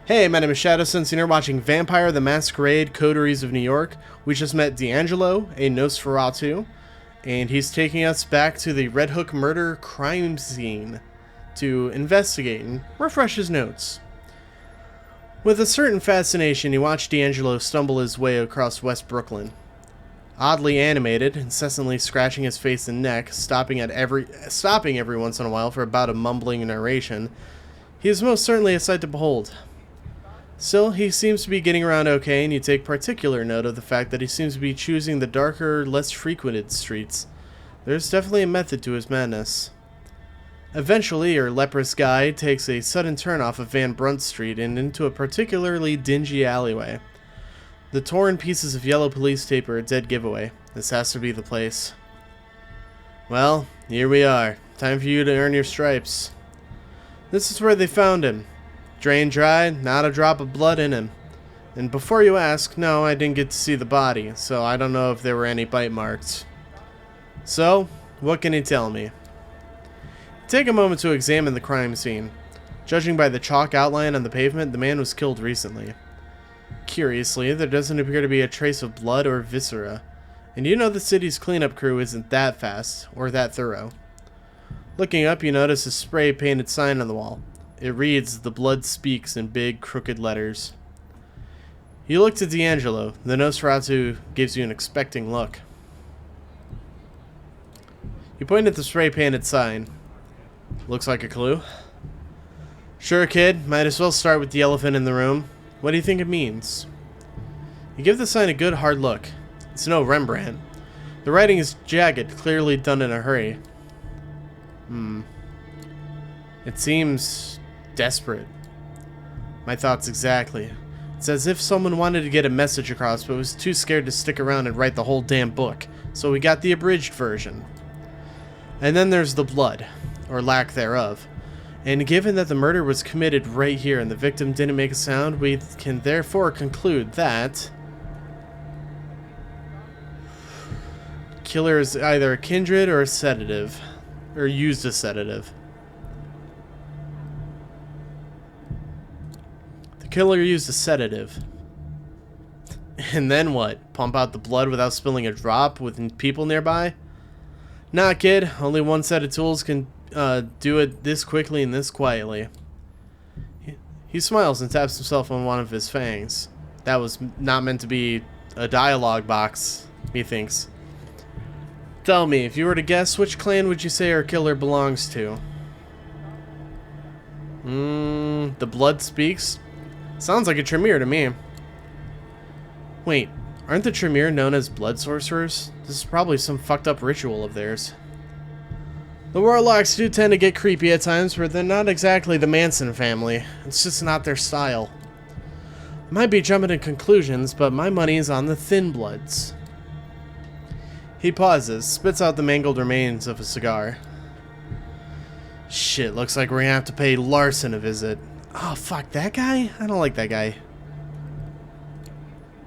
Hey, my name is Shadowsense, and you're watching Vampire the Masquerade, Coteries of New York. We just met D'Angelo, a Nosferatu, and he's taking us back to the Red Hook murder crime scene to investigate and refresh his notes. With a certain fascination, you watch D'Angelo stumble his way across West Brooklyn. Oddly animated, incessantly scratching his face and neck, stopping every once in a while for about a mumbling narration, he is most certainly a sight to behold. Still, he seems to be getting around okay, and you take particular note of the fact that he seems to be choosing the darker, less frequented streets. There's definitely a method to his madness. Eventually, your leprous guide takes a sudden turn off of Van Brunt Street and into a particularly dingy alleyway. The torn pieces of yellow police tape are a dead giveaway. This has to be the place. Well, here we are. Time for you to earn your stripes. This is where they found him. Drained dry, not a drop of blood in him. And before you ask, no, I didn't get to see the body, so I don't know if there were any bite marks. So, what can he tell me? Take a moment to examine the crime scene. Judging by the chalk outline on the pavement, the man was killed recently. Curiously, there doesn't appear to be a trace of blood or viscera, and you know the city's cleanup crew isn't that fast or that thorough. Looking up, you notice a spray-painted sign on the wall. It reads, "The blood speaks," in big, crooked letters. You look to D'Angelo. The Nosferatu gives you an expecting look. You point at the spray-painted sign. Looks like a clue. Sure, kid. Might as well start with the elephant in the room. What do you think it means? You give the sign a good hard look. It's no Rembrandt. The writing is jagged, clearly done in a hurry. It seems desperate. My thoughts exactly. It's as if someone wanted to get a message across but was too scared to stick around and write the whole damn book, so we got the abridged version. And then there's the blood, or lack thereof. And given that the murder was committed right here and the victim didn't make a sound, we can therefore conclude that killer is either a kindred or a sedative, or used a sedative. Killer used a sedative. And then what? Pump out the blood without spilling a drop with people nearby? Nah, kid. Only one set of tools can do it this quickly and this quietly. He smiles and taps himself on one of his fangs. That was not meant to be a dialogue box, he thinks. Tell me, if you were to guess, which clan would you say our killer belongs to? The blood speaks? Sounds like a Tremere to me. Wait, aren't the Tremere known as blood sorcerers? This is probably some fucked up ritual of theirs. The Warlocks do tend to get creepy at times, but they're not exactly the Manson family. It's just not their style. Might be jumping to conclusions, but my money's on the Thin Bloods. He pauses, spits out the mangled remains of a cigar. Shit, looks like we're gonna have to pay Larson a visit. Oh, fuck, that guy? I don't like that guy.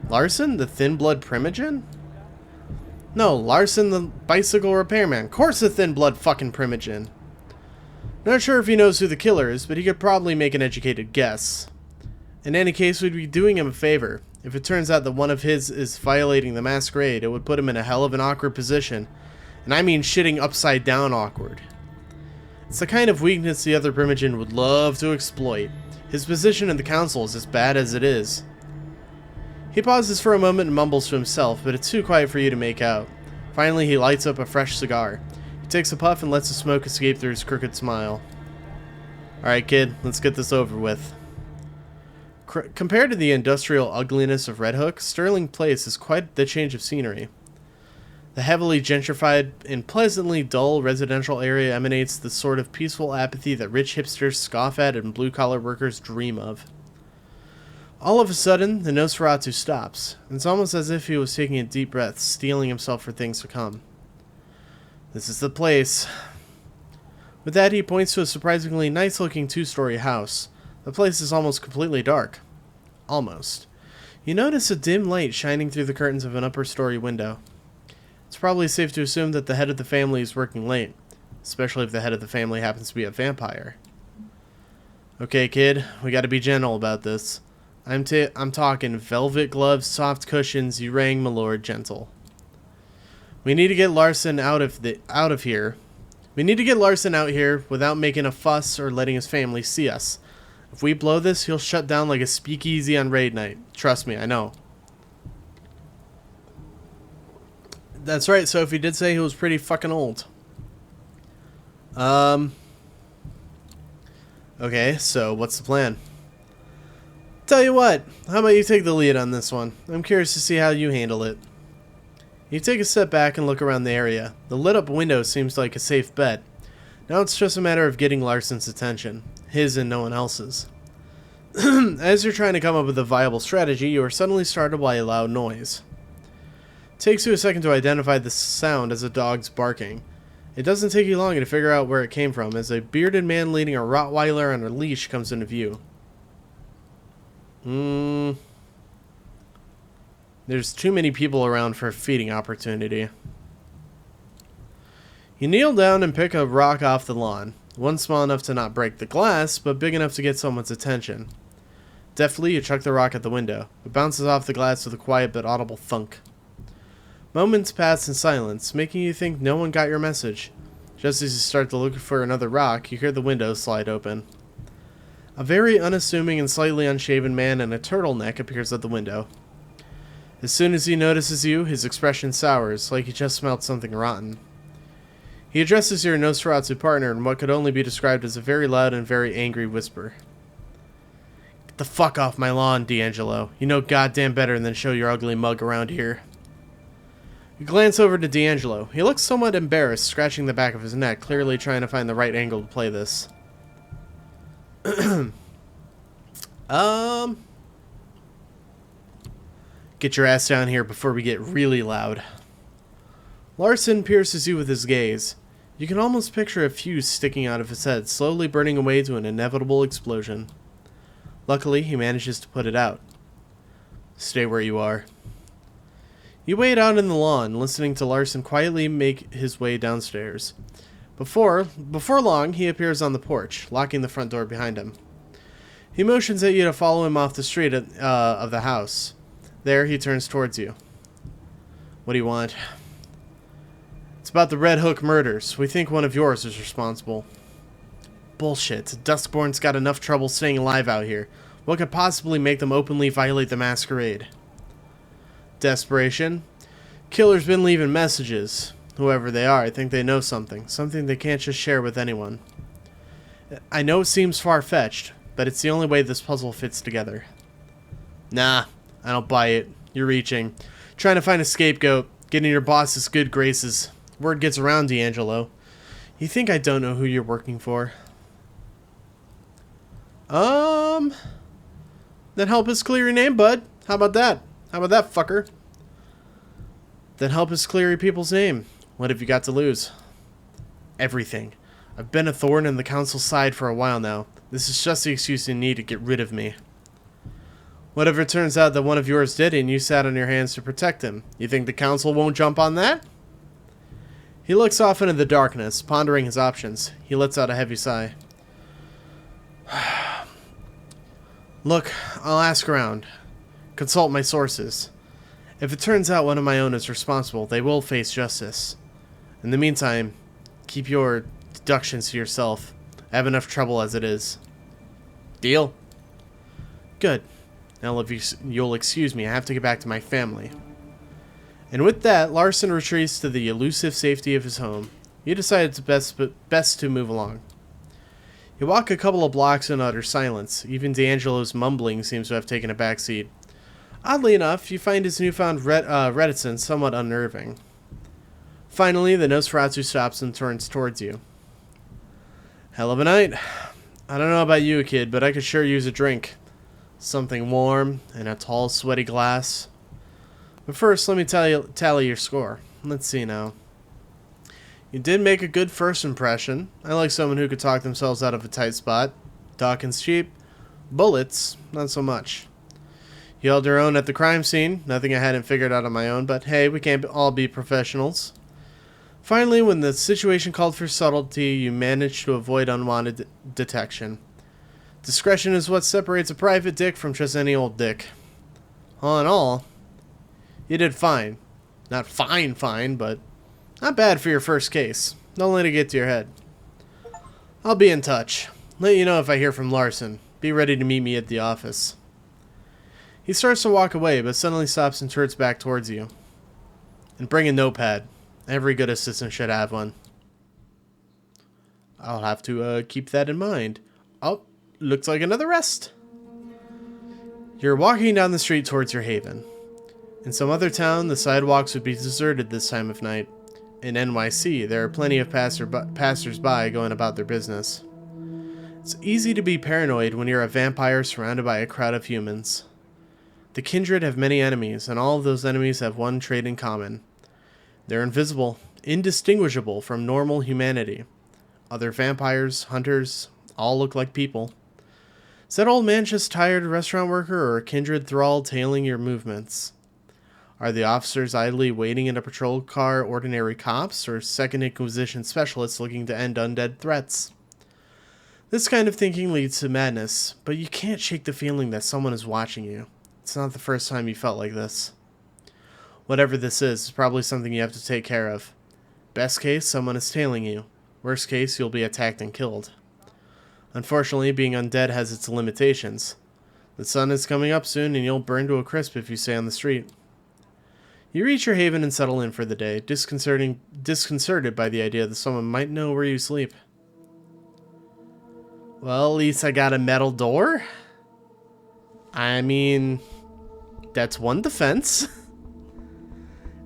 Larson, the Thin Blood Primogen? No, Larson, the bicycle repairman. Of course the Thin Blood fucking Primogen. Not sure if he knows who the killer is, but he could probably make an educated guess. In any case, we'd be doing him a favor. If it turns out that one of his is violating the Masquerade, it would put him in a hell of an awkward position. And I mean shitting upside down awkward. It's the kind of weakness the other Primogen would love to exploit. His position in the council is as bad as it is. He pauses for a moment and mumbles to himself, but it's too quiet for you to make out. Finally, he lights up a fresh cigar. He takes a puff and lets the smoke escape through his crooked smile. Alright, kid, let's get this over with. Compared to the industrial ugliness of Red Hook, Sterling Place is quite the change of scenery. The heavily gentrified and pleasantly dull residential area emanates the sort of peaceful apathy that rich hipsters scoff at and blue-collar workers dream of. All of a sudden, the Nosferatu stops. It's almost as if he was taking a deep breath, steeling himself for things to come. This is the place. With that, he points to a surprisingly nice-looking two-story house. The place is almost completely dark. Almost. You notice a dim light shining through the curtains of an upper-story window. It's probably safe to assume that the head of the family is working late, especially if the head of the family happens to be a vampire. Okay, kid, we gotta be gentle about this. I'm talking velvet gloves, soft cushions, you rang, my lord, gentle. We need to get Larson out of here. We need to get Larson out here without making a fuss or letting his family see us. If we blow this, he'll shut down like a speakeasy on raid night. Trust me, I know. That's right, Sophie did say he was pretty fucking old. Okay, so what's the plan? Tell you what, how about you take the lead on this one? I'm curious to see how you handle it. You take a step back and look around the area. The lit up window seems like a safe bet. Now it's just a matter of getting Larson's attention. His and no one else's. As you're trying to come up with a viable strategy, you are suddenly startled by a loud noise. It takes you a second to identify the sound as a dog's barking. It doesn't take you long to figure out where it came from as a bearded man leading a Rottweiler on a leash comes into view. There's too many people around for a feeding opportunity. You kneel down and pick a rock off the lawn. One small enough to not break the glass, but big enough to get someone's attention. Deftly, you chuck the rock at the window. It bounces off the glass with a quiet but audible thunk. Moments pass in silence, making you think no one got your message. Just as you start to look for another rock, you hear the window slide open. A very unassuming and slightly unshaven man in a turtleneck appears at the window. As soon as he notices you, his expression sours, like he just smelled something rotten. He addresses your Nosferatu partner in what could only be described as a very loud and very angry whisper. Get the fuck off my lawn, D'Angelo. You know goddamn better than show your ugly mug around here. You glance over to D'Angelo. He looks somewhat embarrassed, scratching the back of his neck, clearly trying to find the right angle to play this. Get your ass down here before we get really loud. Larson pierces you with his gaze. You can almost picture a fuse sticking out of his head, slowly burning away to an inevitable explosion. Luckily, he manages to put it out. Stay where you are. You wait out in the lawn, listening to Larson quietly make his way downstairs. Before long, he appears on the porch, locking the front door behind him. He motions at you to follow him off the street of the house. There, he turns towards you. What do you want? It's about the Red Hook murders. We think one of yours is responsible. Bullshit. Duskborn's got enough trouble staying alive out here. What could possibly make them openly violate the Masquerade? Desperation. Killer's been leaving messages. Whoever they are, I think they know something. Something they can't just share with anyone. I know it seems far-fetched, but it's the only way this puzzle fits together. Nah, I don't buy it. You're reaching. Trying to find a scapegoat. Getting your boss's good graces. Word gets around, D'Angelo. You think I don't know who you're working for? Then help us clear your name, bud. How about that? How about that, fucker? Then help us clear your people's name. What have you got to lose? Everything. I've been a thorn in the council's side for a while now. This is just the excuse you need to get rid of me. What if it turns out that one of yours did and you sat on your hands to protect him? You think the council won't jump on that? He looks off into the darkness, pondering his options. He lets out a heavy sigh. Look, I'll ask around. Consult my sources. If it turns out one of my own is responsible, they will face justice. In the meantime, keep your deductions to yourself. I have enough trouble as it is. Deal? Good. Now if you'll excuse me, I have to get back to my family. And with that, Larson retreats to the elusive safety of his home. You decide it's best to move along. You walk a couple of blocks in utter silence. Even D'Angelo's mumbling seems to have taken a backseat. Oddly enough, you find his newfound reticence somewhat unnerving. Finally, the Nosferatu stops and turns towards you. Hell of a night. I don't know about you, kid, but I could sure use a drink. Something warm in a tall, sweaty glass. But first, let me tally your score. Let's see now. You did make a good first impression. I like someone who could talk themselves out of a tight spot. Talking's cheap. Bullets, not so much. You held your own at the crime scene. Nothing I hadn't figured out on my own, but hey, we can't all be professionals. Finally, when the situation called for subtlety, you managed to avoid unwanted detection. Discretion is what separates a private dick from just any old dick. All in all, you did fine. Not fine, but not bad for your first case. Don't let it get to your head. I'll be in touch. Let you know if I hear from Larson. Be ready to meet me at the office. He starts to walk away, but suddenly stops and turns back towards you. And bring a notepad. Every good assistant should have one. I'll have to keep that in mind. Oh, looks like another rest. You're walking down the street towards your haven. In some other town, the sidewalks would be deserted this time of night. In NYC, there are plenty of passers-by going about their business. It's easy to be paranoid when you're a vampire surrounded by a crowd of humans. The kindred have many enemies, and all of those enemies have one trait in common. They're invisible, indistinguishable from normal humanity. Other vampires, hunters, all look like people. Is that old man just tired restaurant worker or a kindred thrall tailing your movements? Are the officers idly waiting in a patrol car ordinary cops, or Second Inquisition specialists looking to end undead threats? This kind of thinking leads to madness, but you can't shake the feeling that someone is watching you. It's not the first time you felt like this. Whatever this is probably something you have to take care of. Best case, someone is tailing you. Worst case, you'll be attacked and killed. Unfortunately, being undead has its limitations. The sun is coming up soon and you'll burn to a crisp if you stay on the street. You reach your haven and settle in for the day, disconcerted by the idea that someone might know where you sleep. Well, at least I got a metal door. I mean, that's one defense.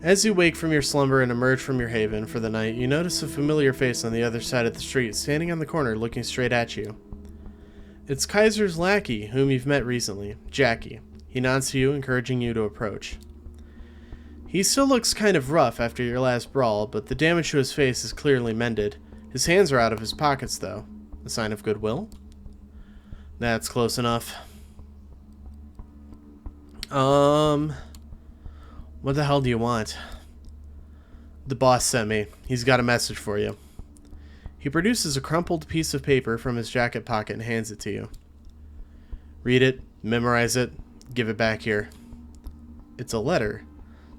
As you wake from your slumber and emerge from your haven for the night, you notice a familiar face on the other side of the street, standing on the corner looking straight at you. It's Kaiser's lackey, whom you've met recently, Jackie. He nods to you, encouraging you to approach. He still looks kind of rough after your last brawl, but the damage to his face is clearly mended. His hands are out of his pockets, though. A sign of goodwill? That's close enough. What the hell do you want? The boss sent me. He's got a message for you. He produces a crumpled piece of paper from his jacket pocket and hands it to you. Read it, memorize it, give it back here. It's a letter.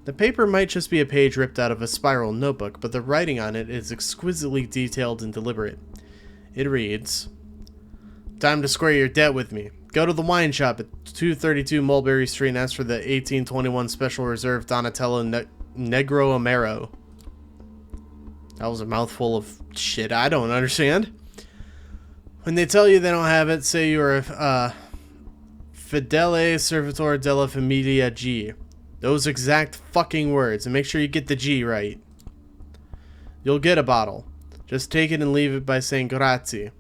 The paper might just be a page ripped out of a spiral notebook, but the writing on it is exquisitely detailed and deliberate. It reads, "Time to square your debt with me. Go to the wine shop at 232 Mulberry Street and ask for the 1821 Special Reserve Donatello Negro Amaro." That was a mouthful of shit I don't understand. When they tell you they don't have it, say you're a Fedele Servitor della Familia G. Those exact fucking words, and make sure you get the G right. You'll get a bottle. Just take it and leave it by saying grazie.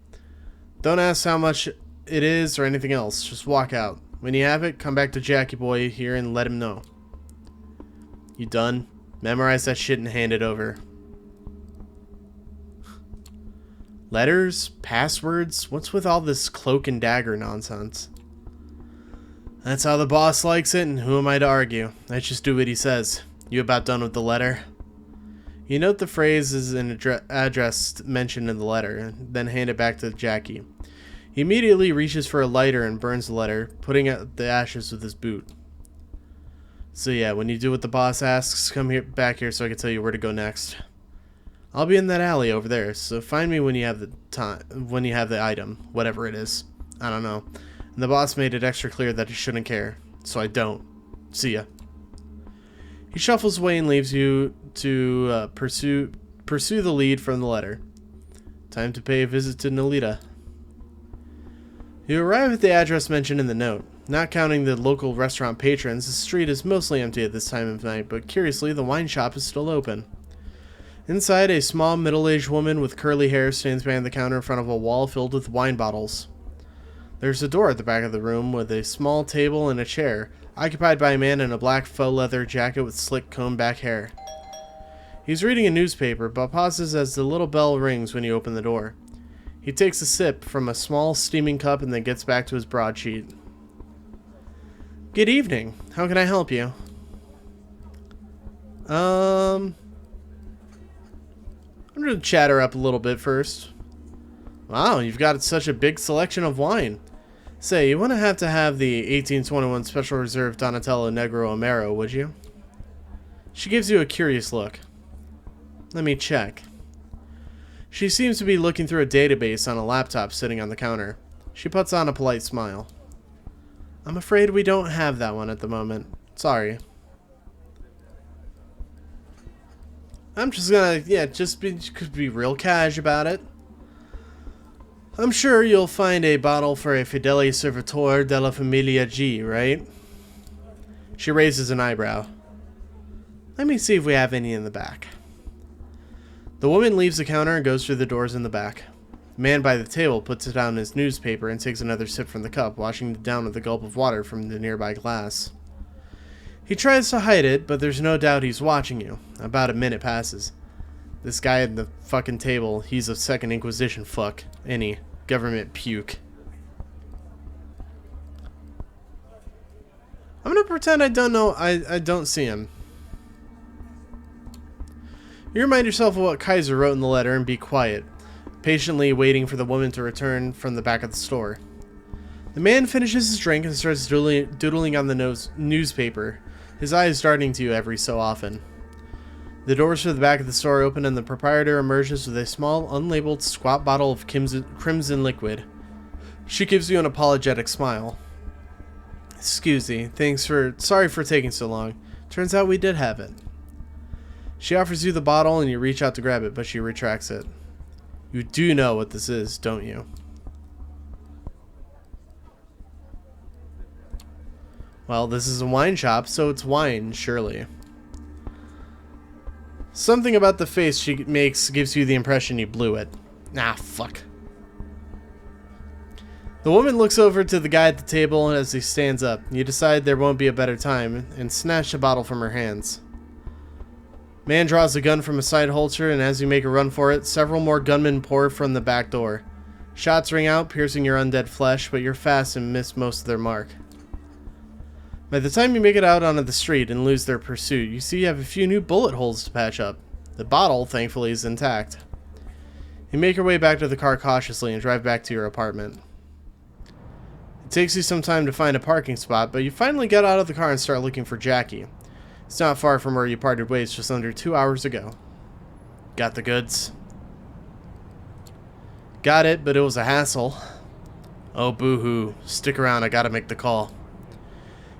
Don't ask how much it is or anything else. Just walk out. When you have it, come back to Jackie Boy here and let him know. You done? Memorize that shit and hand it over. Letters? Passwords? What's with all this cloak and dagger nonsense? That's how the boss likes it, and who am I to argue? I just do what he says. You about done with the letter? You note the phrases and address mentioned in the letter, then hand it back to Jackie. He immediately reaches for a lighter and burns the letter, putting out the ashes with his boot. So yeah, when you do what the boss asks, come back here so I can tell you where to go next. I'll be in that alley over there, so find me when you have the item, whatever it is. I don't know. And the boss made it extra clear that he shouldn't care, so I don't. See ya. He shuffles away and leaves you to pursue the lead from the letter. Time to pay a visit to Nolita. You arrive at the address mentioned in the note. Not counting the local restaurant patrons, the street is mostly empty at this time of night, but curiously, the wine shop is still open. Inside, a small middle-aged woman with curly hair stands behind the counter in front of a wall filled with wine bottles. There's a door at the back of the room with a small table and a chair, occupied by a man in a black faux leather jacket with slick combed back hair. He's reading a newspaper, but pauses as the little bell rings when you open the door. He takes a sip from a small steaming cup and then gets back to his broadsheet. Good evening. How can I help you? I'm going to chat her up a little bit first. Wow, you've got such a big selection of wine. Say, you wouldn't have to have the 1821 Special Reserve Donatello Negro Amaro, would you? She gives you a curious look. Let me check. She seems to be looking through a database on a laptop sitting on the counter. She puts on a polite smile. I'm afraid we don't have that one at the moment. Sorry. I'm just gonna, just be real cash about it. I'm sure you'll find a bottle for a Fideli Servitor della Familia G, right? She raises an eyebrow. Let me see if we have any in the back. The woman leaves the counter and goes through the doors in the back. The man by the table puts down his newspaper and takes another sip from the cup, washing it down with a gulp of water from the nearby glass. He tries to hide it, but there's no doubt he's watching you. About a minute passes. This guy at the fucking table, he's a Second Inquisition fuck. Any government puke. I'm gonna pretend I don't know, I don't see him. You remind yourself of what Kaiser wrote in the letter and be quiet, patiently waiting for the woman to return from the back of the store. The man finishes his drink and starts doodling on the newspaper, his eyes darting to you every so often. The doors to the back of the store open and the proprietor emerges with a small, unlabeled, squat bottle of crimson liquid. She gives you an apologetic smile. Excuse me, sorry for taking so long. Turns out we did have it. She offers you the bottle and you reach out to grab it, but she retracts it. You do know what this is, don't you? Well, this is a wine shop, so it's wine, surely. Something about the face she makes gives you the impression you blew it. Ah, fuck. The woman looks over to the guy at the table as he stands up. You decide there won't be a better time and snatch the bottle from her hands. Man draws a gun from a side holster, and as you make a run for it, several more gunmen pour from the back door. Shots ring out, piercing your undead flesh, but you're fast and miss most of their mark. By the time you make it out onto the street and lose their pursuit, you see you have a few new bullet holes to patch up. The bottle, thankfully, is intact. You make your way back to the car cautiously and drive back to your apartment. It takes you some time to find a parking spot, but you finally get out of the car and start looking for Jackie. It's not far from where you parted ways just under 2 hours ago. Got the goods? Got it, but it was a hassle. Oh, boo-hoo. Stick around, I gotta make the call.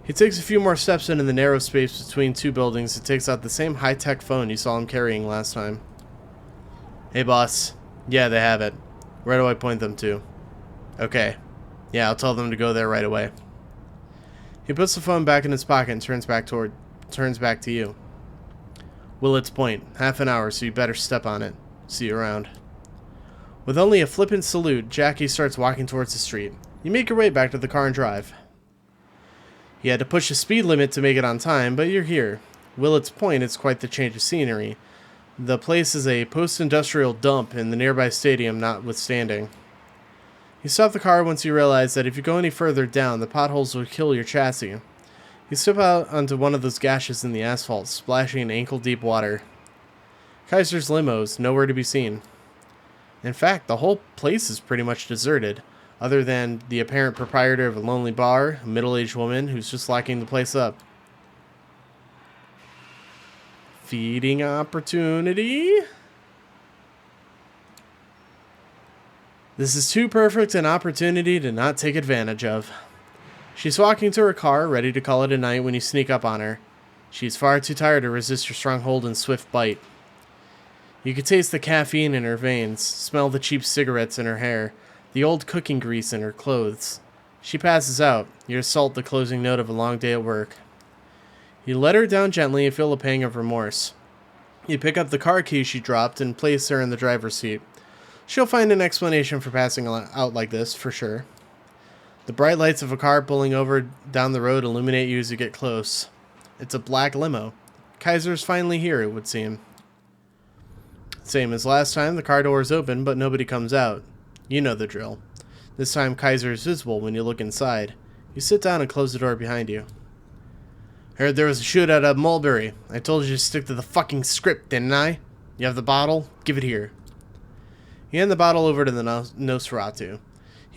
He takes a few more steps into the narrow space between two buildings and takes out the same high-tech phone you saw him carrying last time. Hey, boss. Yeah, they have it. Where do I point them to? Okay. Yeah, I'll tell them to go there right away. He puts the phone back in his pocket and turns back to you. Willets Point. Half an hour, so you better step on it. See you around. With only a flippant salute, Jackie starts walking towards the street. You make your way back to the car and drive. You had to push the speed limit to make it on time, but you're here. Willets Point is quite the change of scenery. The place is a post-industrial dump, and the nearby stadium notwithstanding. You stop the car once you realize that if you go any further down, the potholes will kill your chassis. You step out onto one of those gashes in the asphalt, splashing in ankle-deep water. Kaiser's limo is nowhere to be seen. In fact, the whole place is pretty much deserted, other than the apparent proprietor of a lonely bar, a middle-aged woman who's just locking the place up. Feeding opportunity? This is too perfect an opportunity to not take advantage of. She's walking to her car, ready to call it a night when you sneak up on her. She's far too tired to resist your strong hold and swift bite. You can taste the caffeine in her veins, smell the cheap cigarettes in her hair, the old cooking grease in her clothes. She passes out. You assault the closing note of a long day at work. You let her down gently and feel a pang of remorse. You pick up the car key she dropped and place her in the driver's seat. She'll find an explanation for passing out like this, for sure. The bright lights of a car pulling over down the road illuminate you as you get close. It's a black limo. Kaiser's finally here, it would seem. Same as last time, the car door is open, but nobody comes out. You know the drill. This time Kaiser is visible when you look inside. You sit down and close the door behind you. Heard there was a shootout at Mulberry. I told you to stick to the fucking script, didn't I? You have the bottle? Give it here. You hand the bottle over to the Nosferatu.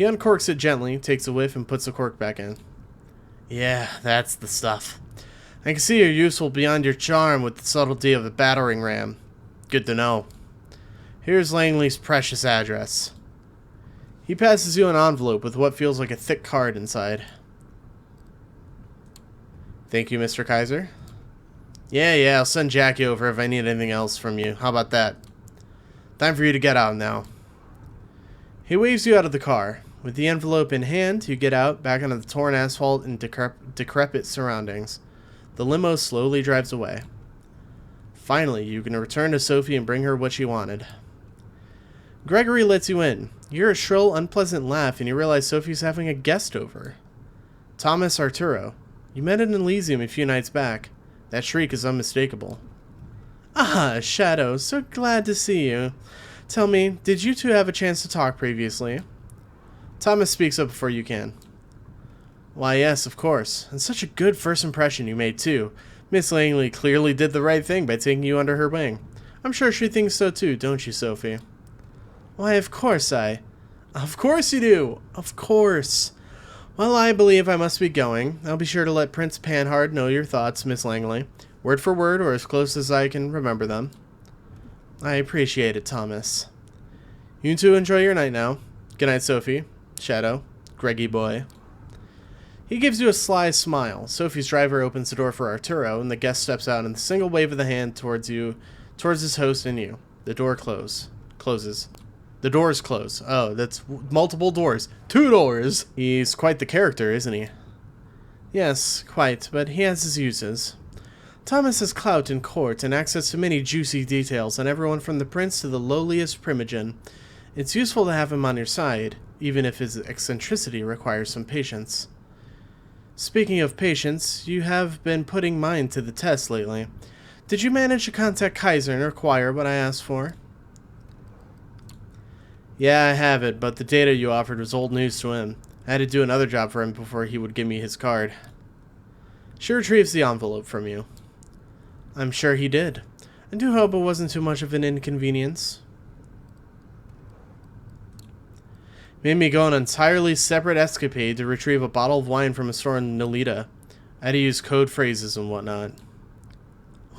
He uncorks it gently, takes a whiff, and puts the cork back in. Yeah, that's the stuff. I can see you're useful beyond your charm with the subtlety of a battering ram. Good to know. Here's Langley's precious address. He passes you an envelope with what feels like a thick card inside. Thank you, Mr. Kaiser. Yeah, I'll send Jackie over if I need anything else from you. How about that? Time for you to get out now. He waves you out of the car. With the envelope in hand, you get out, back onto the torn asphalt and decrepit surroundings. The limo slowly drives away. Finally, you can return to Sophie and bring her what she wanted. Gregory lets you in. You hear a shrill, unpleasant laugh and you realize Sophie's having a guest over. Thomas Arturo. You met in Elysium a few nights back. That shriek is unmistakable. Ah, Shadow, so glad to see you. Tell me, did you two have a chance to talk previously? Thomas speaks up before you can. Why, yes, of course. And such a good first impression you made, too. Miss Langley clearly did the right thing by taking you under her wing. I'm sure she thinks so, too, don't you, Sophie? Why, of course Of course you do! Of course! Well, I believe I must be going. I'll be sure to let Prince Panhard know your thoughts, Miss Langley. Word for word, or as close as I can remember them. I appreciate it, Thomas. You two enjoy your night now. Good night, Sophie. Shadow. Greggy boy. He gives you a sly smile. Sophie's driver opens the door for Arturo, and the guest steps out in a single wave of the hand towards his host and you. The door closes. The doors close. Oh, that's multiple doors. 2 doors! He's quite the character, isn't he? Yes, quite, but he has his uses. Thomas has clout in court and access to many juicy details on everyone from the prince to the lowliest primogen. It's useful to have him on your side, even if his eccentricity requires some patience. Speaking of patience, you have been putting mine to the test lately. Did you manage to contact Kaiser and acquire what I asked for? Yeah, I have it, but the data you offered was old news to him. I had to do another job for him before he would give me his card. She retrieves the envelope from you. I'm sure he did. I do hope it wasn't too much of an inconvenience. Made me go on an entirely separate escapade to retrieve a bottle of wine from a store in Nolita. I had to use code phrases and whatnot.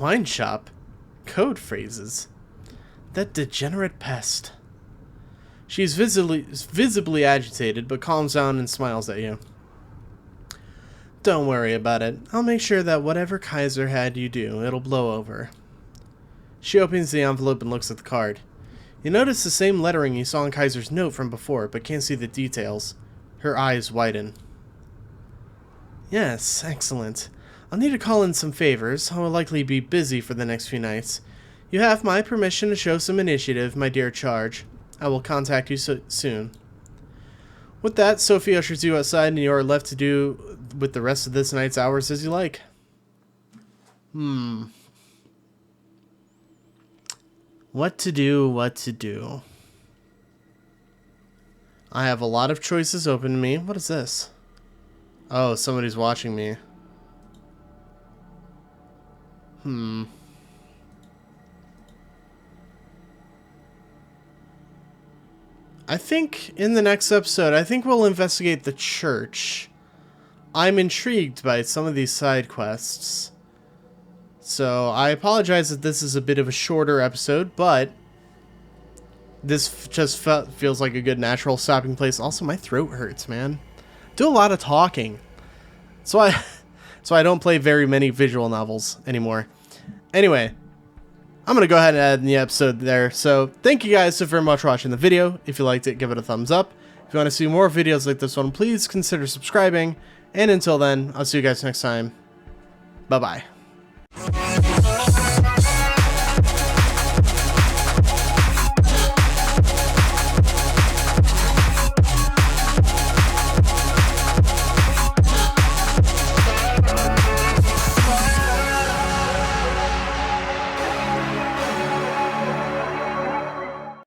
Wine shop? Code phrases? That degenerate pest. She's visibly agitated, but calms down and smiles at you. Don't worry about it. I'll make sure that whatever Kaiser had you do, it'll blow over. She opens the envelope and looks at the card. You notice the same lettering you saw in Kaiser's note from before, but can't see the details. Her eyes widen. Yes, excellent. I'll need to call in some favors. I will likely be busy for the next few nights. You have my permission to show some initiative, my dear charge. I will contact you soon. With that, Sophie ushers you outside and you are left to do with the rest of this night's hours as you like. What to do. I have a lot of choices open to me. What is this? Oh, somebody's watching me. I think in the next episode, I think we'll investigate the church. I'm intrigued by some of these side quests. So I apologize that this is a bit of a shorter episode, but this just feels like a good natural stopping place. Also, my throat hurts, man. Do a lot of talking. So I don't play very many visual novels anymore. Anyway, I'm going to go ahead and end the episode there. So thank you guys so very much for watching the video. If you liked it, give it a thumbs up. If you want to see more videos like this one, please consider subscribing. And until then, I'll see you guys next time. Bye-bye.